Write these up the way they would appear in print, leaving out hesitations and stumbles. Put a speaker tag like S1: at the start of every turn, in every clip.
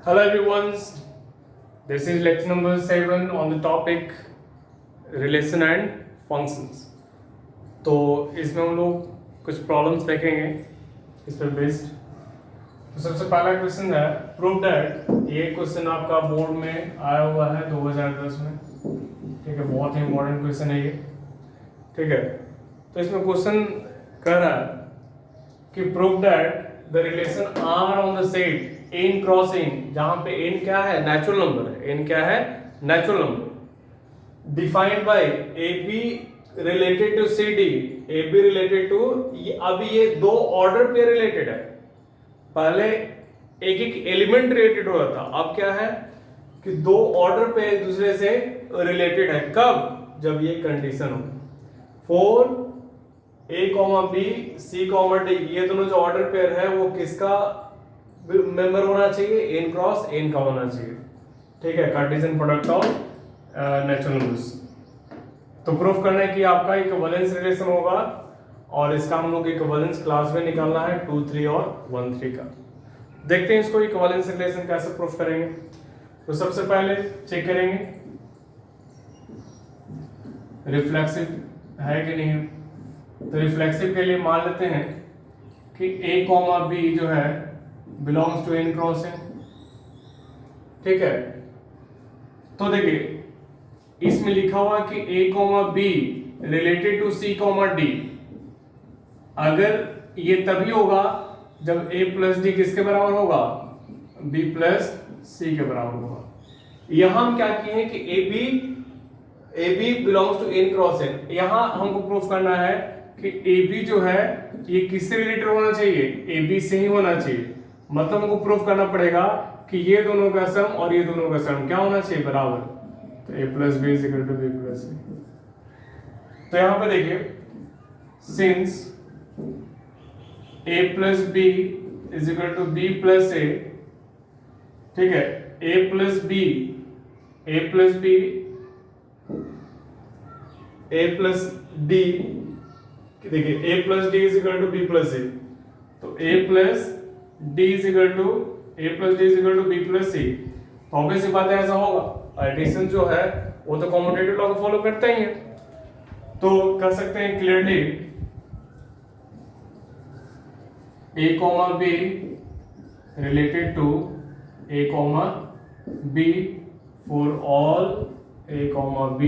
S1: Hello everyone, this is lecture number 7 on the topic relation and functions. तो इसमें हम लोग कुछ प्रॉब्लम्स देखेंगे इस पर बेस्ड। तो सबसे पहला क्वेश्चन है प्रूव दैट। ये क्वेश्चन आपका बोर्ड में आया हुआ है 2010 में, ठीक है, बहुत ही इंपॉर्टेंट क्वेश्चन है ये, ठीक है। तो इसमें क्वेश्चन कह रहा है कि prove that the relation R on the set n crossing, जहां पे n क्या है, नेचुरल नंबर है, n क्या है, natural number, defined by AB related to CD, AB related to, अभी ये दो ऑर्डर पे रिलेटेड है। पहले एक एक एलिमेंट रिलेटेड हो रहा था, अब क्या है कि दो ऑर्डर पे एक दूसरे से रिलेटेड है। कब? जब ये कंडीशन हो for A, B, C, D, ये दोनों जो ऑर्डर पेयर है वो किसका मेंबर होना चाहिए, n क्रॉस n का होना चाहिए, ठीक है, Cartesian product of natural numbers. तो प्रूफ करना है कि आपका इक्विवेलेंस रिलेशन होगा, और इसका हम लोग इक्विवेलेंस क्लास में निकालना है 2, 3 और 1, 3 का। देखते हैं इसको इक्विवेलेंस रिलेशन कैसे प्रूफ करेंगे। तो सबसे पहले चेक करेंगे रिफ्लेक्सिव है कि नहीं। तो रिफ्लेक्सिव के लिए मान लेते हैं कि A, B जो है belongs to n cross n, ठीक है। तो देखिए इसमें लिखा हुआ कि A, B related to C, D। अगर ये तभी होगा जब A प्लस D किसके बराबर होगा, B प्लस C के बराबर होगा। यहां हम क्या किए हैं कि AB belongs to n cross n। यहां हमको प्रूफ करना है कि AB जो है ये किससे रिलेटेड होना चाहिए, AB से ही होना चाहिए। मतलब हमको प्रूफ करना पड़ेगा कि ये दोनों का सम और ये दोनों का सम क्या होना चाहिए, बराबर। तो A plus B is equal to B plus C. तो यहां पे देखिए since A plus B is equal to B plus A, ठीक है, A plus B A plus D, देखिए A plus D is equal to B plus C. तो A plus D is equal to B plus C. तो obvious सी बात है ऐसा होगा। Addition जो है वो तो कॉम्यूटेटिव लॉ को फॉलो करते ही है। तो कह सकते हैं clearly A, B related to A, B for all A, B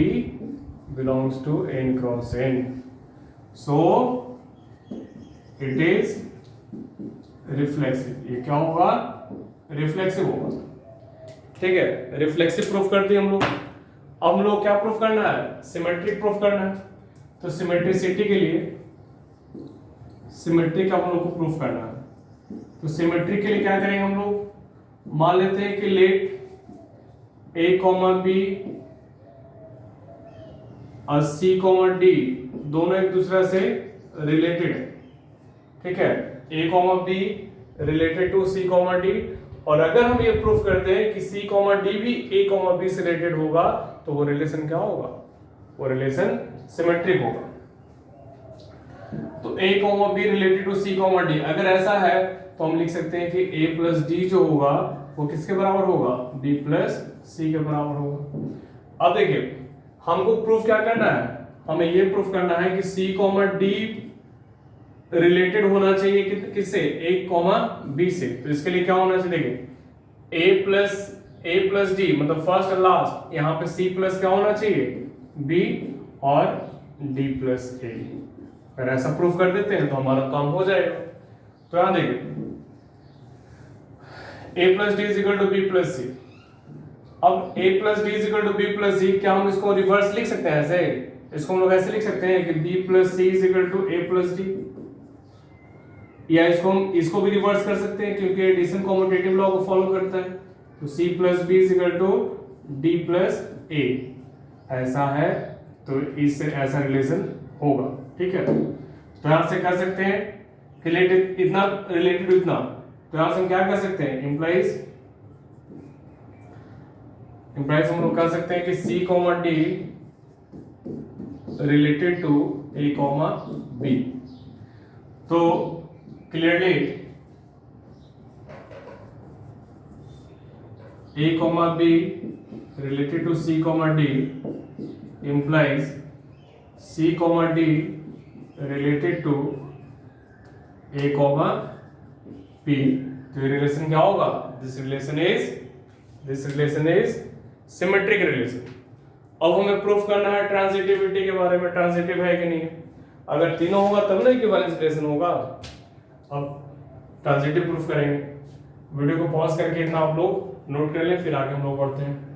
S1: belongs to n cross n. So it is reflexive. ये क्या होगा, रिफ्लेक्सिव होगा, ठीक है। रिफ्लेक्सिव प्रूफ कर दिए हम लोग। अब हम लोग क्या प्रूफ करना है, सिमेट्रिक प्रूफ करना है। तो सिमेट्रिसिटी के लिए सिमेट्रिक हम लोग को प्रूफ करना है। तो सिमेट्रिक के लिए क्या करेंगे हम लोग, मान लेते हैं कि लेट A, B और C, D दोनों एक दूसरे से रिलेटेड है, ठीक है। A, B related to C, D। और अगर हम ये प्रूफ करते हैं कि C, D भी A, B से रिलेटेड होगा तो वो रिलेशन क्या होगा, वो रिलेशन सिमेट्रिक होगा। तो A, B related to C, D अगर ऐसा है तो हम लिख सकते हैं कि A प्लस D जो होगा वो किसके बराबर होगा, B प्लस C के बराबर होगा। अब देखिए हमको प्रूफ क्या करना है, हमें ये प्रूफ करना है कि C, D रिलेटेड होना चाहिए किससे, A, B से। तो इसके लिए क्या होना चाहिए, देखिए A प्लस D मतलब फर्स्ट और लास्ट, यहाँ पे C प्लस क्या होना चाहिए, B और D प्लस A। अगर ऐसा प्रूफ कर देते हैं तो हमारा काम हो जाएगा। तो यहां देखिए A plus D is equal to B plus C। अब A plus D is equal to B plus C, क्या हम इसको रिवर्स लिख सकते हैं ऐसे, इसको हम लोग ऐसे लिख सकते हैं कि B plus C is equal to A plus D, या इसको भी रिवर्स कर सकते हैं क्योंकि एडिशन कॉम्यूटेटिव लॉ को फॉलो करता है। तो C plus B is equal to D plus A, ऐसा है तो इससे ऐसा रिलेशन होगा, ठीक है। तो यहां से कह सकते हैं कि रिलेटेड इतना रिलेटेड इतना, तो यहां से हम क्या कर सकते हैं, इंप्लाइज हम लोग कह सकते हैं कि C, D related to A, B। तो clearly A comma B related to C comma D implies C comma D related to A comma B. तो ये रिलेशन क्या होगा? This relation is symmetric relation. अब हमें प्रूफ करना है transitivity के बारे में, ट्रांजिटिव है कि नहीं है. अगर तीनों होगा तब ना इक्विवेलेंस रिलेशन होगा. अब ट्रांजिटिव प्रूफ करेंगे. वीडियो को पॉज करके इतना आप लोग नोट कर लें, फिर आगे हम लोग पढ़ते हैं.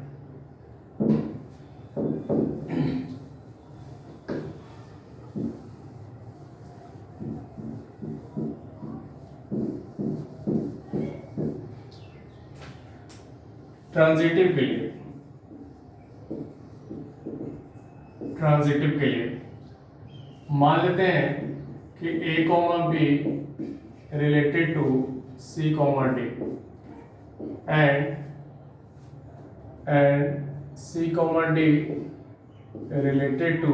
S1: ट्रांजिटिव के लिए मान लेते हैं कि A comma B related to C comma D and C comma D related to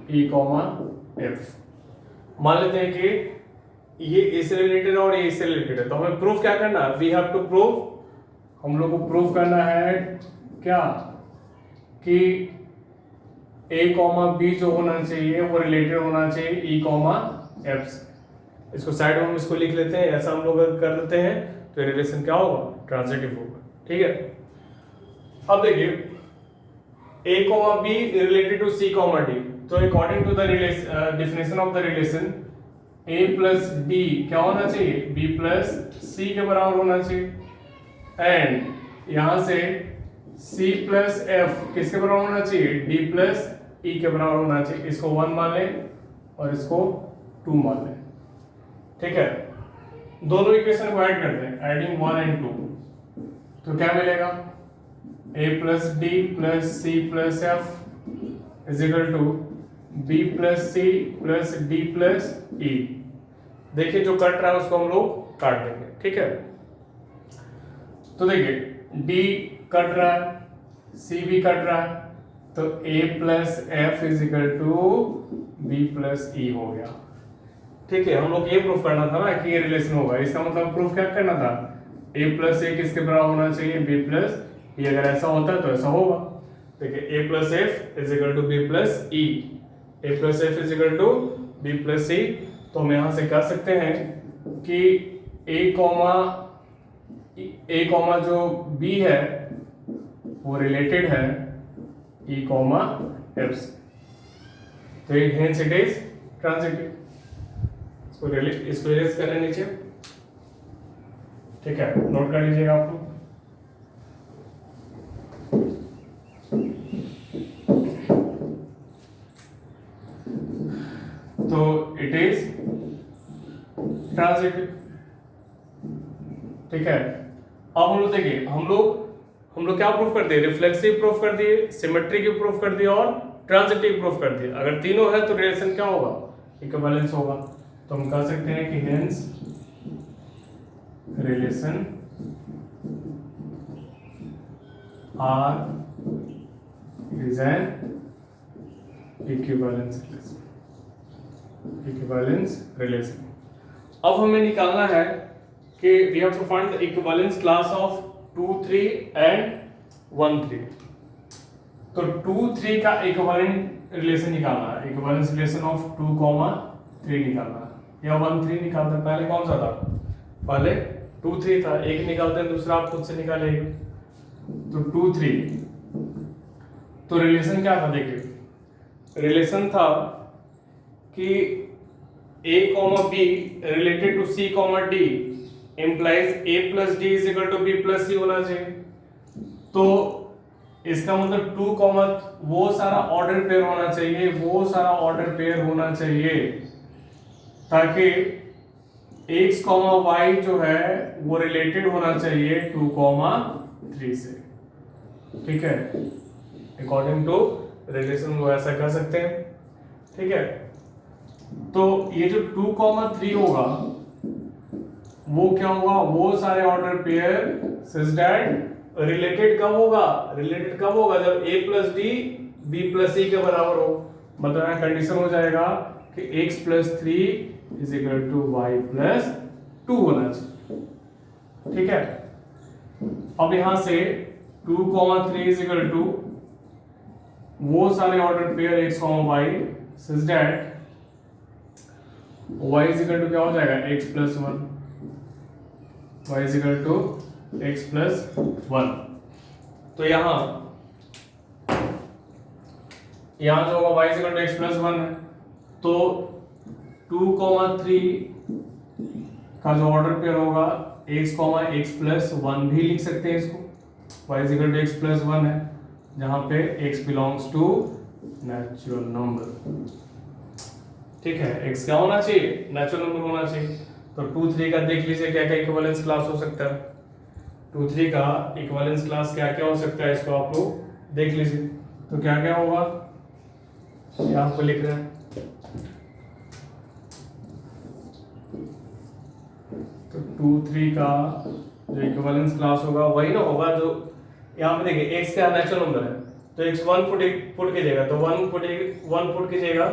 S1: E comma F. मान लेते हैं कि ये इससे रिलेटेड है और ये इससे रिलेटेड है. तो हमें प्रूफ क्या करना है? वी हैव टू प्रूव, हम लोग को प्रूफ करना है क्या कि A कॉमा B जो होना चाहिए वो रिलेटेड होना चाहिए E कॉमा F से. इसको साइड में हम इसको लिख लेते हैं. ऐसा हम लोग अगर कर लेते हैं तो रिलेशन क्या होगा? ट्रांजिटिव होगा. ठीक है. अब देखिए A comma B related to C comma D. तो according to the definition of the relation A plus D क्या होना चाहिए? B प्लस C के बराबर होना चाहिए. एंड यहां से C प्लस F किसके बराबर होना चाहिए? D प्लस E के बराबर होना चाहिए. इसको 1 मान लें और इसको 2 मान लें. ठीक है. दोनों इक्वेशन को ऐड करते हैं, एडिंग 1 एंड 2. तो क्या मिलेगा? A plus D plus C plus F is equal to B plus C plus D plus E. देखिए जो कट रहा है उसको हम लोग काट देंगे. ठीक है. तो देखिए D कट रहा है, C भी कट रहा है, तो A plus F is equal to B plus E हो गया. ठीक है. हम लोग ये प्रूफ करना था ना कि ये रिलेशन होगा. इसका मतलब प्रूफ क्या करना था? A प्लस A किसके बराबर होना चाहिए? B plus E. अगर ऐसा होता है तो ऐसा होगा. देखिए A plus F is equal to B plus E. A plus F is equal to B plus E. तो हम यहाँ से कह सकते हैं कि A कॉमा जो B है वो रिलेटेड है E कॉमा F से. तो हेंस इट इज ट्रांजिटिव. इसको इरेज करें नीचे. ठीक है. नोट कर लीजिएगा आप लोग. तो इट इज ट्रांजिटिव. ठीक है. अब हम लोग देखिए हम लोग क्या प्रूफ कर दिए? रिफ्लेक्सिव प्रूफ कर दिए, सिमेट्रिक प्रूफ कर दिए और ट्रांजिटिव प्रूफ कर दिए. अगर तीनों है तो रिलेशन क्या होगा? इक्विवेलेंस होगा. तो हम कह सकते हैं कि hence relation R is an equivalence relation. अब हमें निकालना है कि we have to find the equivalence class of 2, 3 and 1, 3. तो 2, 3 का इक्विवेलेंट रिलेशन निकालना है. इक्विवेलेंस रिलेशन ऑफ 2, 3 निकालना है या 1, 3 निकालते हैं. पहले कौन सा था? पहले 2, 3 था. एक निकालते हैं, दूसरा आप खुद से निकालेंगे. तो 2, 3 तो रिलेशन क्या था? देखिए रिलेशन था कि A comma B related to C comma D implies A plus D is equal to B plus C होना चाहिए. तो इसका मतलब 2 कॉमा वो सारा ऑर्डर पेयर होना चाहिए, वो सारा ऑर्डर पेयर होना चाहिए ताकि x कॉमा y जो है वो रिलेटेड होना चाहिए 2 कॉमा 3 से. ठीक है. अकॉर्डिंग टू रिलेशन वो ऐसा कर सकते हैं. ठीक है. तो ये जो 2 कॉमा 3 होगा वो क्या होगा? वो सारे order pair such that related कब होगा? रिलेटेड कब होगा? जब A plus D B plus C के बराबर हो. मतलब यहाँ कंडीशन हो जाएगा कि x plus 3 is equal to y plus 2 होना चाहिए. ठीक है. अब यहाँ से 2,3 इज इक्वल टू वो सारे order pair x, y such that y is equal to क्या हो जाएगा x plus 1, y is equal to x plus 1। तो यहाँ जो होगा y is equal to x plus 1 है, तो 2,3 का जो ऑर्डर पेयर होगा x, प्लस 1 भी लिख सकते हैं इसको, y is equal to x plus 1 है, जहां पे x belongs to natural number. ठीक है, x क्या होना चाहिए, नेचुरल नंबर होना चाहिए। तो 2, 3 का देख लीजिए क्या क्या इक्विवेलेंस क्लास हो सकता है। 2, 3 का इक्विवेलेंस क्लास क्या क्या हो सकता है, इसको आप लोग देख लीजिए। तो क्या क्या होगा ये आपको लिख रहे हैं। तो 2, 3 का जो इक्विवेलेंस क्लास होगा वही ना होगा जो यहाँ पे देखिए x क्या नेचुरल नंबर है, तो x 1 पुट कीजिएगा, तो 1 पुट कीजिएगा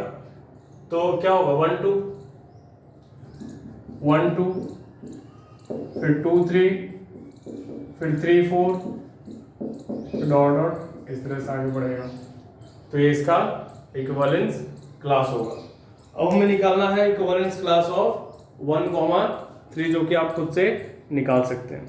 S1: तो क्या होगा 1 2 फिर 2 3 फिर 3 4 फिर डॉट डॉट इस तरह से आगे बढ़ेगा। तो ये इसका इक्विवेलेंस क्लास होगा। अब हमें निकालना है इक्विवेलेंस क्लास ऑफ 1, 3 जो कि आप खुद से निकाल सकते हैं।